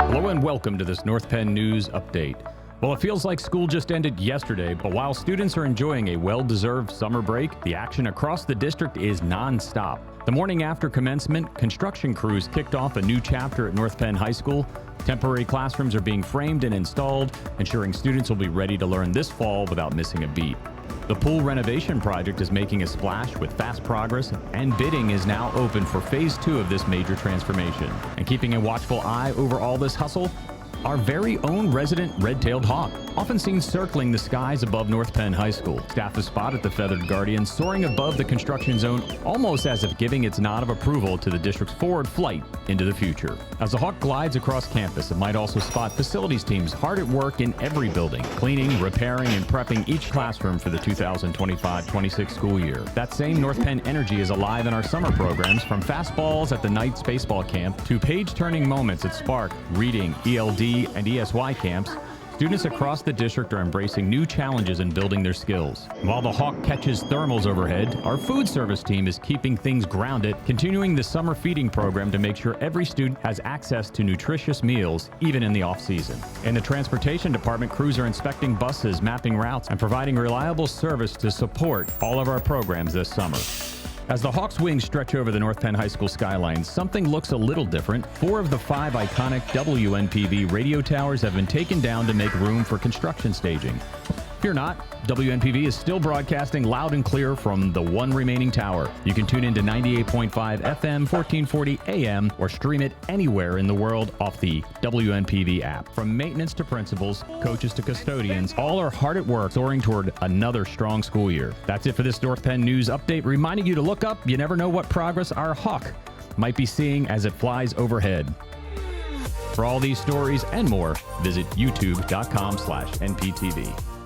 Hello and welcome to this North Penn News Update. Well, it feels like school just ended yesterday, but while students are enjoying a well-deserved summer break, the action across the district is non-stop. The morning after commencement, construction crews kicked off a new chapter at North Penn High School. Temporary classrooms are being framed and installed, ensuring students will be ready to learn this fall without missing a beat. The pool renovation project is making a splash with fast progress, and bidding is now open for Phase 2 of this major transformation. And keeping a watchful eye over all this hustle, our very own resident red-tailed hawk, often seen circling the skies above North Penn High School. Staff has spotted the feathered guardian soaring above the construction zone, almost as if giving its nod of approval to the district's forward flight into the future. As the hawk glides across campus, it might also spot facilities teams hard at work in every building, cleaning, repairing, and prepping each classroom for the 2025-26 school year. That same North Penn energy is alive in our summer programs, from fastballs at the Knights baseball camp to page-turning moments at Spark, reading, ELD, and ESY camps. Students across the district are embracing new challenges and building their skills. While the hawk catches thermals overhead, our food service team is keeping things grounded, continuing the summer feeding program to make sure every student has access to nutritious meals, even in the off-season. In the transportation department, crews are inspecting buses, mapping routes, and providing reliable service to support all of our programs this summer. As the Hawks' wings stretch over the North Penn High School skyline, something looks a little different. 4 of the 5 iconic WNPV radio towers have been taken down to make room for construction staging. Fear not, WNPV is still broadcasting loud and clear from the one remaining tower. You can tune into 98.5 FM, 1440 AM, or stream it anywhere in the world off the WNPV app. From maintenance to principals, coaches to custodians, all are hard at work soaring toward another strong school year. That's it for this North Penn News Update, reminding you to look up. You never know what progress our hawk might be seeing as it flies overhead. For all these stories and more, visit youtube.com/NPTV.